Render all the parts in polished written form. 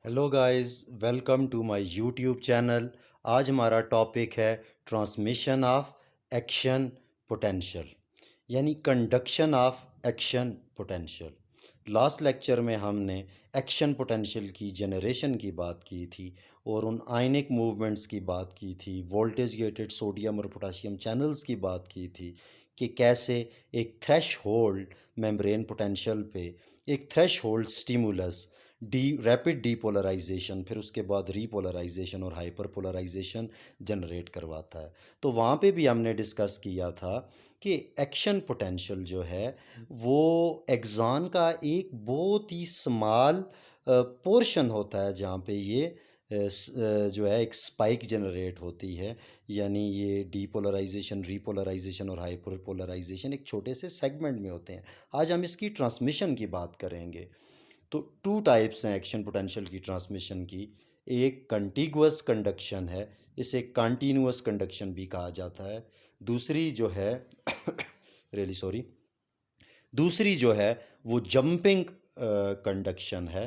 Hello guys, welcome to my YouTube channel. आज हमारा topic है ट्रांसमिशन ऑफ एक्शन पोटेंशियल, यानी conduction of action potential. Last lecture में हमने एक्शन पोटेंशियल की जनरेशन की बात की थी और उन आयनिक मूवमेंट्स की बात की थी, वोल्टेज गेटेड सोडियम और पोटेशियम चैनल्स की बात की थी कि कैसे एक थ्रेश होल्ड मेम्ब्रेन पोटेंशियल पे एक threshold stimulus the rapid depolarisation, फिर उसके बाद रीपोलराइजेशन और हाइपर पोलराइजेशन जनरेट करवाता है। तो वहाँ पे भी हमने डिस्कस किया था कि एक्शन पोटेंशियल जो है वो एक्सॉन का एक बहुत ही स्मॉल पोर्शन होता है जहाँ पे ये जो है एक स्पाइक जनरेट होती है। यानी ये डीपोलराइजेशन, रीपोलराइजेशन और हाइपर पोलराइजेशन एक छोटे से सेगमेंट में होते हैं। आज हम इसकी ट्रांसमिशन की बात करेंगे। तो टू टाइप्स हैं एक्शन पोटेंशियल की ट्रांसमिशन की। एक कंटिगुअस कंडक्शन है, इसे कंटिन्यूअस कंडक्शन भी कहा जाता है। दूसरी जो है रियली सॉरी दूसरी जो है वो जंपिंग कंडक्शन है।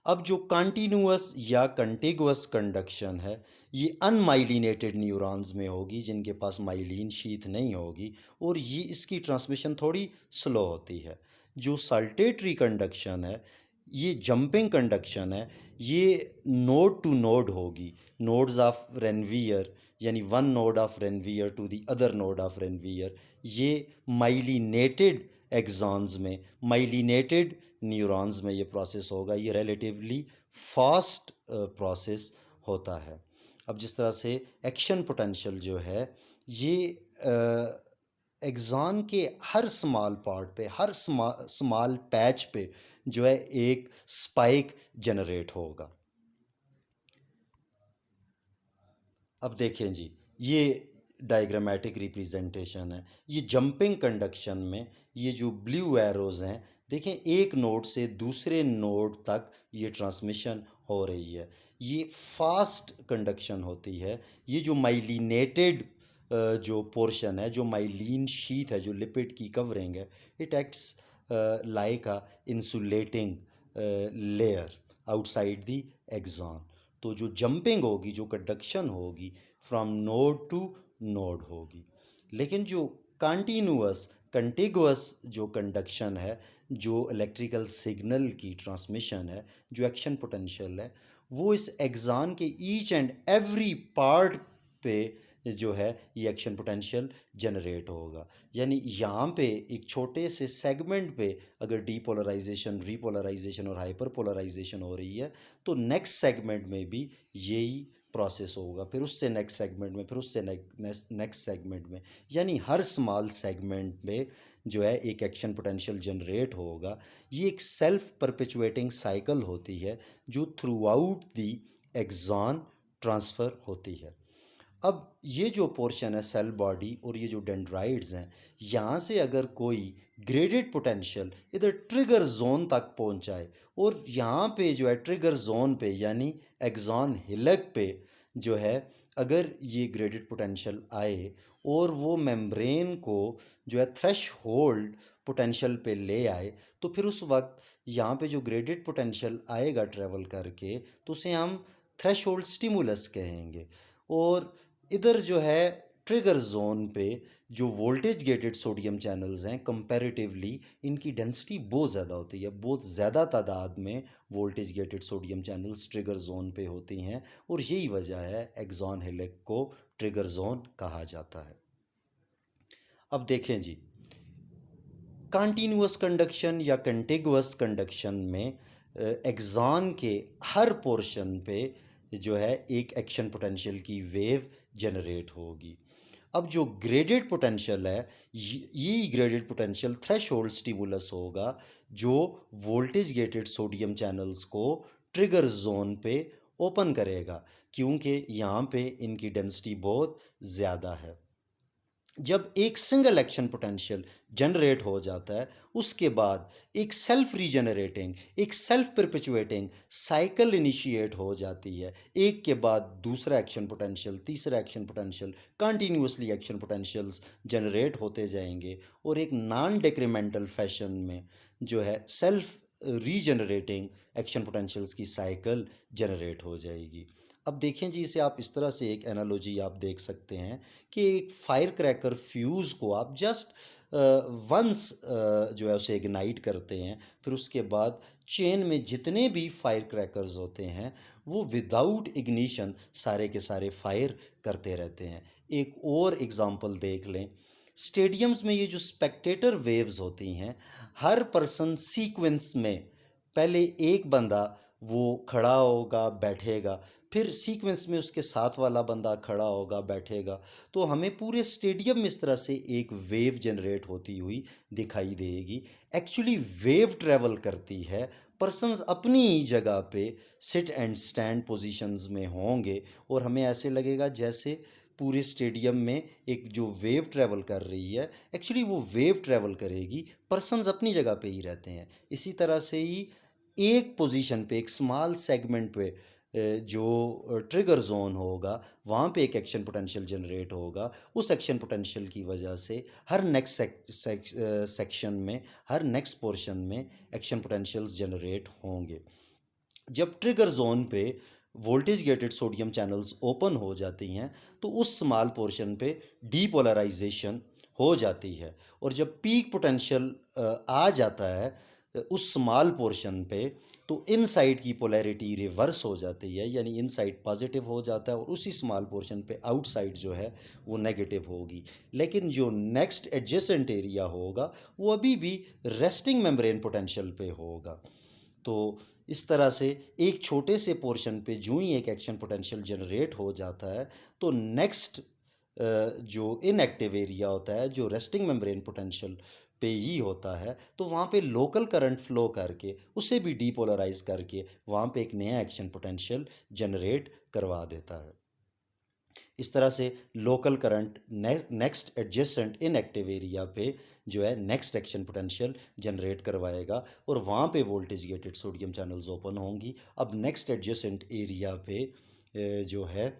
अब जो कंटिन्यूअस या कंटिगुअस कंडक्शन है ये अनमाइलिनेटेड न्यूरॉन्स में होगी जिनके पास माइलिन शीथ नहीं होगी, और ये इसकी ट्रांसमिशन थोड़ी स्लो होती है। जो सल्टेटरी कंडक्शन है, ये जंपिंग कंडक्शन है, ये नोड टू नोड होगी। नोड्स ऑफ रेनवियर, यानी one node of Ranvier to the other node of Ranvier, ये माइलिनेटेड एक्सॉन्स में, माइलिनेटेड न्यूरॉन्स में ये प्रोसेस होगा। ये रिलेटिवली फास्ट प्रोसेस होता है। अब जिस तरह से एक्शन पोटेंशियल जो है ये एक्सॉन के हर स्मॉल पार्ट पे, हर स्मॉल पैच पे जो है एक स्पाइक जनरेट होगा। अब देखें जी, ये डायग्रामेटिक रिप्रेजेंटेशन है। ये जंपिंग कंडक्शन में ये जो ब्लू एरोज हैं, देखें एक नोड से दूसरे नोड तक ये ट्रांसमिशन हो रही है। ये फास्ट कंडक्शन होती है। ये जो माइलिनेटेड जो पोर्शन है, जो माइलिन शीथ है, जो लिपिड की कवरिंग है, it acts like a insulating layer outside the axon. तो जो जंपिंग होगी, जो कंडक्शन होगी, फ्रॉम नोड टू नोड होगी। लेकिन जो कंटिन्यूअस कंटिगुअस जो कंडक्शन है, जो इलेक्ट्रिकल सिग्नल की ट्रांसमिशन है, जो एक्शन पोटेंशियल है, वो इस एक्सॉन के ईच एंड एवरी पार्ट पे जो है ये एक्शन पोटेंशियल जनरेट होगा। यानी यहाँ पे एक छोटे से सेगमेंट पे अगर डीपोलराइजेशन, रीपोलराइजेशन और हाइपर पोलराइजेशन हो रही है, तो नेक्स्ट सेगमेंट में भी यही प्रोसेस होगा, फिर उससे नेक्स्ट सेगमेंट में, फिर उससे नेक्स्ट सेगमेंट में। यानी हर स्मॉल सेगमेंट में जो है एक एक्शन पोटेंशियल जनरेट होगा। ये एक सेल्फ परपेचुएटिंग साइकिल होती है जो throughout the axon transfer होती है। अब ये जो पोर्शन है सेल बॉडी और ये जो डेंड्राइड्स हैं, यहाँ से अगर कोई ग्रेडेड पोटेंशियल इधर ट्रिगर जोन तक पहुँचाए, और यहाँ पे जो है ट्रिगर जोन पे यानी एक्सॉन हिलक पे जो है अगर ये ग्रेडेड पोटेंशियल आए और वो मेम्ब्रेन को जो है थ्रेश होल्ड पोटेंशियल पे ले आए, तो फिर उस वक्त यहाँ पे जो ग्रेडेड पोटेंशियल आएगा ट्रेवल करके, तो उसे हम थ्रेश होल्ड स्टिमुलस कहेंगे। और इधर जो है ट्रिगर जोन पे जो वोल्टेज गेटेड सोडियम चैनल्स हैं, कंपैरेटिवली इनकी डेंसिटी बहुत ज़्यादा होती है। बहुत ज़्यादा तादाद में voltage gated sodium channels trigger zone पे होती हैं, और यही वजह है एक्सॉन हिलिक को ट्रिगर जोन कहा जाता है। अब देखें जी, कंटिन्यूअस कंडक्शन या कंटिगुअस कंडक्शन में एक्सॉन के हर पोर्शन पे जो है एक एक्शन पोटेंशियल की वेव जनरेट होगी। अब जो ग्रेडेड पोटेंशियल है, ये ग्रेडेड पोटेंशियल थ्रेशोल्ड स्टिमुलस होगा जो वोल्टेज गेटेड सोडियम चैनल्स को ट्रिगर जोन पे ओपन करेगा, क्योंकि यहाँ पे इनकी डेंसिटी बहुत ज़्यादा है। जब एक सिंगल एक्शन पोटेंशियल जनरेट हो जाता है, उसके बाद एक सेल्फ रीजनरेटिंग, एक सेल्फ परपेचुएटिंग साइकिल इनिशिएट हो जाती है। एक के बाद दूसरा एक्शन पोटेंशियल, तीसरा action potential, continuously action potentials generate होते जाएंगे, और एक नॉन डिक्रीमेंटल फैशन में जो है सेल्फ रीजनरेटिंग एक्शन पोटेंशियल्स की साइकिल जनरेट हो जाएगी। अब देखें जी, इसे आप इस तरह से एक एनालॉजी आप देख सकते हैं कि एक फायर क्रैकर फ्यूज़ को आप जस्ट वंस जो है उसे इग्नाइट करते हैं, फिर उसके बाद चेन में जितने भी फायर क्रैकर्स होते हैं वो विदाउट इग्निशन सारे के सारे फायर करते रहते हैं। एक और एग्जांपल देख लें, स्टेडियम्स में ये जो स्पेक्टेटर वेव्स होती हैं, हर पर्सन सीक्वेंस में पहले एक बंदा वो खड़ा होगा बैठेगा, फिर सीक्वेंस में उसके साथ वाला बंदा खड़ा होगा बैठेगा, तो हमें पूरे स्टेडियम में इस तरह से एक वेव जनरेट होती हुई दिखाई देगी। एक्चुअली वेव ट्रेवल करती है, पर्सन्स अपनी ही जगह पे सिट एंड स्टैंड पोजीशंस में होंगे और हमें ऐसे लगेगा जैसे पूरे स्टेडियम में एक जो वेव ट्रेवल कर रही है, एक्चुअली वो वेव ट्रेवल करेगी, पर्सन्स अपनी जगह पे ही रहते हैं। इसी तरह से ही एक पोजीशन पे एक स्मॉल सेगमेंट पे जो ट्रिगर जोन होगा वहाँ पे एक एक्शन पोटेंशियल जनरेट होगा। उस एक्शन पोटेंशियल की वजह से हर नेक्स्ट सेक्शन में, हर नेक्स्ट पोर्शन में एक्शन पोटेंशियल्स जनरेट होंगे। जब ट्रिगर जोन पे voltage gated sodium channels open हो जाती हैं तो उस स्मॉल पोर्शन पे डीपोलराइजेशन हो जाती है, और जब पीक पोटेंशियल आ जाता है उस स्मॉल पोर्शन पे, तो इनसाइड की पोलैरिटी रिवर्स हो जाती है, यानी इनसाइड पॉजिटिव हो जाता है और उसी स्मॉल पोर्शन पे आउटसाइड जो है वो नेगेटिव होगी। लेकिन जो नेक्स्ट एडजेसेंट एरिया होगा वो अभी भी रेस्टिंग मेम्ब्रेन पोटेंशियल पे होगा। तो इस तरह से एक छोटे से पोर्शन पे जो ही एक एक्शन पोटेंशियल जनरेट हो जाता है, तो नेक्स्ट जो इनएक्टिव एरिया होता है जो रेस्टिंग मेम्ब्रेन पोटेंशियल पे ही होता है, तो वहाँ पे लोकल करंट फ्लो करके उसे भी डीपोलराइज करके वहाँ पे एक नया एक्शन पोटेंशियल जनरेट करवा देता है। इस तरह से local current next adjacent inactive area पे जो है नेक्स्ट एक्शन पोटेंशियल जनरेट करवाएगा और वहाँ पे voltage gated sodium channels open होंगी। अब नेक्स्ट एडजेसेंट एरिया पे जो है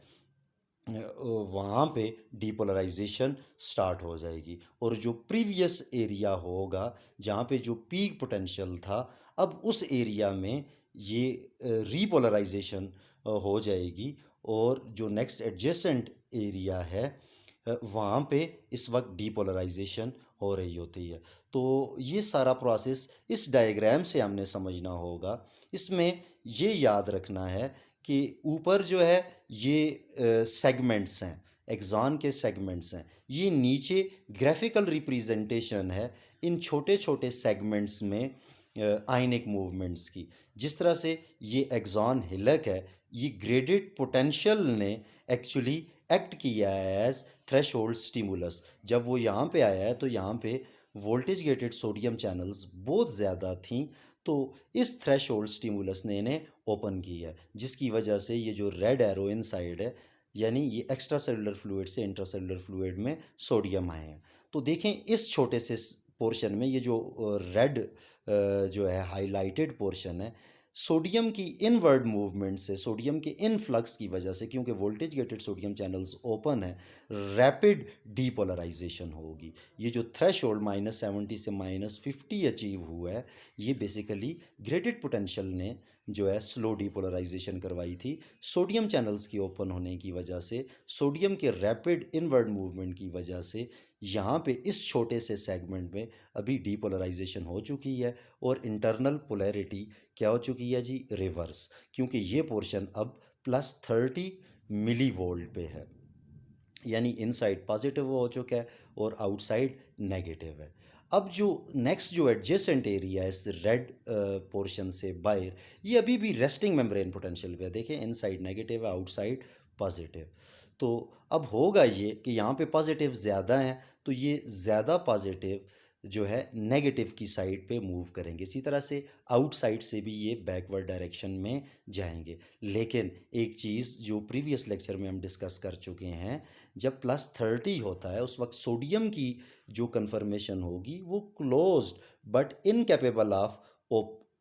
वहाँ पे डीपोलराइजेशन स्टार्ट हो जाएगी, और जो प्रीवियस एरिया होगा जहाँ पे जो पीक पोटेंशियल था, अब उस एरिया में ये रीपोलराइजेशन हो जाएगी, और जो नेक्स्ट एडजेसेंट एरिया है वहाँ पे इस वक्त डीपोलराइजेशन हो रही होती है। तो ये सारा प्रोसेस इस डायग्राम से हमने समझना होगा। इसमें ये याद रखना है कि ऊपर जो है ये सेगमेंट्स हैं, एक्सॉन के सेगमेंट्स हैं, ये नीचे ग्राफिकल रिप्रेजेंटेशन है इन छोटे छोटे सेगमेंट्स में आयनिक मूवमेंट्स की। जिस तरह से ये एक्सॉन हिलक है, ये ग्रेडेड पोटेंशियल ने एक्चुअली एक्ट किया है एज थ्रेशोल्ड स्टिमुलस। जब वो यहाँ पे आया है तो यहाँ पे वोल्टेज गेटेड सोडियम चैनल्स बहुत ज़्यादा थी, तो इस थ्रेशोल्ड स्टिमुलस ने इन्हें ओपन किया है, जिसकी वजह से ये जो रेड एरो इनसाइड है, यानी ये एक्स्ट्रा सेलुलर फ्लूइड से इंट्रासेलुलर फ्लूइड में सोडियम आए हैं। तो देखें इस छोटे से पोर्शन में ये जो रेड जो है हाईलाइटेड पोर्शन है, सोडियम की इनवर्ड मूवमेंट से, सोडियम के इनफ्लक्स की वजह से, क्योंकि voltage gated sodium channels open है, रैपिड डीपोलराइजेशन होगी। ये जो थ्रेशोल्ड -70 से -50 अचीव हुआ है, ये बेसिकली ग्रेडेड पोटेंशियल ने जो है स्लो डीपोलराइजेशन करवाई थी। सोडियम चैनल्स की ओपन होने की वजह से, सोडियम के रैपिड इनवर्ड मूवमेंट की वजह से यहाँ पे इस छोटे से सेगमेंट में अभी डीपोलराइजेशन हो चुकी है, और इंटरनल पोलैरिटी क्या हो चुकी है जी, रिवर्स, क्योंकि ये पोर्शन अब +30 मिली वोल्ट पे है, यानी इनसाइड पॉजिटिव हो चुका है और आउटसाइड नेगेटिव है। अब जो नेक्स्ट जो एडजेसेंट एरिया है इस रेड पोर्शन से बाहर, ये अभी भी रेस्टिंग मेम्ब्रेन पोटेंशियल पे है। देखें इनसाइड नेगेटिव है, आउटसाइड पॉजिटिव। तो अब होगा ये कि यहाँ पे पॉजिटिव ज़्यादा हैं, तो ये ज़्यादा पॉजिटिव जो है नेगेटिव की साइड पे मूव करेंगे। इसी तरह से आउटसाइड से भी ये बैकवर्ड डायरेक्शन में जाएंगे। लेकिन एक चीज़ जो प्रीवियस लेक्चर में हम डिस्कस कर चुके हैं, जब +30 होता है उस वक्त सोडियम की जो कन्फर्मेशन होगी वो closed but incapable of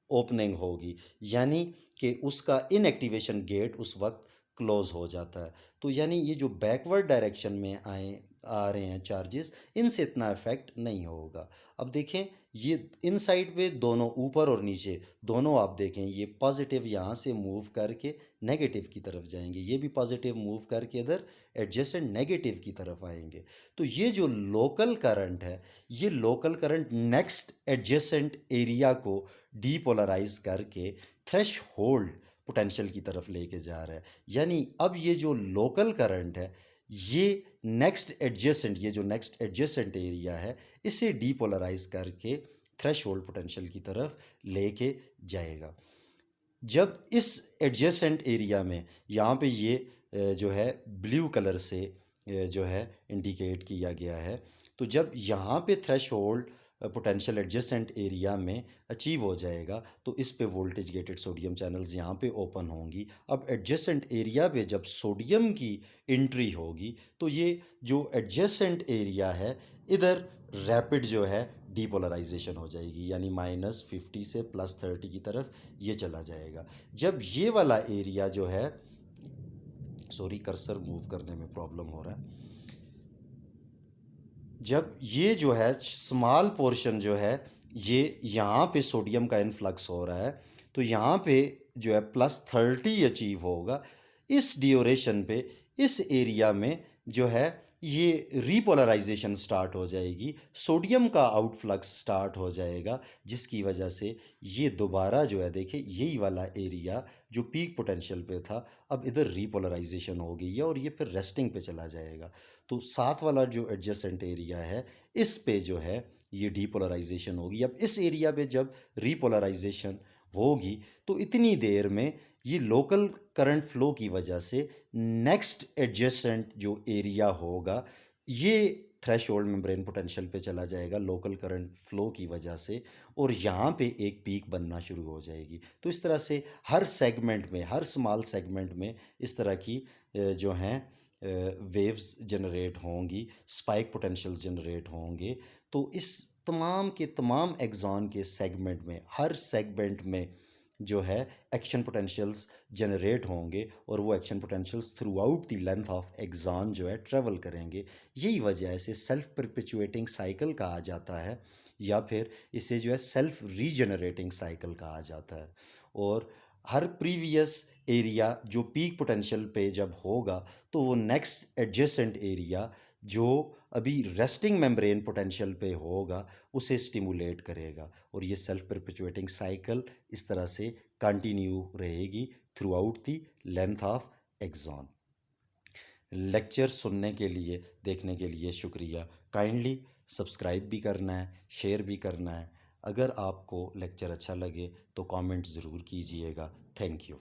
opening होगी, यानी कि उसका इनएक्टिवेशन गेट उस वक्त क्लोज हो जाता है। तो यानी ये जो बैकवर्ड डायरेक्शन में आए आ रहे हैं चार्जेस, इनसे इतना इफेक्ट नहीं होगा। अब देखें ये इनसाइड पे दोनों ऊपर और नीचे दोनों आप देखें, ये पॉजिटिव यहाँ से मूव करके नेगेटिव की तरफ जाएंगे, ये भी पॉजिटिव मूव करके इधर एडजेसेंट नेगेटिव की तरफ आएंगे। तो ये जो लोकल करंट है, ये local current next adjacent area को डीपोलराइज करके थ्रेश होल्ड पोटेंशियल की तरफ लेके जा रहा है। यानी अब ये जो लोकल करंट है, ये ये जो नेक्स्ट एडजेसेंट एरिया है, इसे डीपोलराइज करके थ्रेशोल्ड पोटेंशियल की तरफ लेके जाएगा। जब इस एडजेसेंट एरिया में यहाँ पे ये जो है ब्लू कलर से जो है इंडिकेट किया गया है, तो जब यहाँ पे थ्रेशोल्ड पोटेंशियल एडजेसेंट एरिया में अचीव हो जाएगा तो इस पे वोल्टेज गेटेड सोडियम चैनल्स यहाँ पे ओपन होंगी। अब एडजेसेंट एरिया पे जब सोडियम की एंट्री होगी तो ये जो एडजेसेंट एरिया है इधर रैपिड जो है डीपोलराइजेशन हो जाएगी, यानी -50 से +30 की तरफ ये चला जाएगा। जब ये वाला एरिया जो है, सॉरी कर्सर मूव करने में प्रॉब्लम हो रहा है, जब ये जो है स्मॉल पोर्शन जो है ये यहाँ पे सोडियम का इन्फ्लक्स हो रहा है, तो यहाँ पे जो है +30 अचीव होगा। इस ड्यूरेशन पे इस एरिया में जो है ये रीपोलराइजेशन स्टार्ट हो जाएगी, सोडियम का आउटफ्लक्स स्टार्ट हो जाएगा, जिसकी वजह से ये दोबारा जो है देखिए यही वाला एरिया जो पीक पोटेंशियल पे था अब इधर रीपोलराइजेशन हो गई है और ये फिर रेस्टिंग पे चला जाएगा। तो साथ वाला जो एडजेसेंट एरिया है इस पे जो है ये डीपोलराइजेशन होगी। अब इस एरिया पे जब रीपोलराइजेशन होगी तो इतनी देर में ये लोकल करंट फ्लो की वजह से नेक्स्ट एडजेसेंट जो एरिया होगा ये थ्रेशोल्ड मेम्ब्रेन पोटेंशियल पे चला जाएगा लोकल करंट फ्लो की वजह से, और यहाँ पे एक पीक बनना शुरू हो जाएगी। तो इस तरह से हर सेगमेंट में, हर स्मॉल सेगमेंट में इस तरह की जो हैं वेव्स जनरेट होंगी, स्पाइक पोटेंशियल जनरेट होंगे। तो इस तमाम के तमाम एक्सॉन के सेगमेंट में, हर सेगमेंट में जो है एक्शन पोटेंशियल्स जनरेट होंगे और वो action potentials throughout the length of axon जो है ट्रेवल करेंगे। यही वजह है इसे सेल्फ परपेचुएटिंग साइकिल कहा जाता है, या फिर इसे जो है सेल्फ रीजनरेटिंग साइकिल कहा जाता है। और हर प्रीवियस एरिया जो पीक पोटेंशियल पे जब होगा तो वो नेक्स्ट एडजेसेंट एरिया जो अभी रेस्टिंग मेम्ब्रेन पोटेंशियल पे होगा उसे स्टिमुलेट करेगा, और ये सेल्फ परपेचुएटिंग साइकिल इस तरह से कंटिन्यू रहेगी throughout the length of axon. Lecture सुनने के लिए, देखने के लिए शुक्रिया। काइंडली सब्सक्राइब भी करना है, शेयर भी करना है। अगर आपको लेक्चर अच्छा लगे तो कमेंट ज़रूर कीजिएगा। Thank you.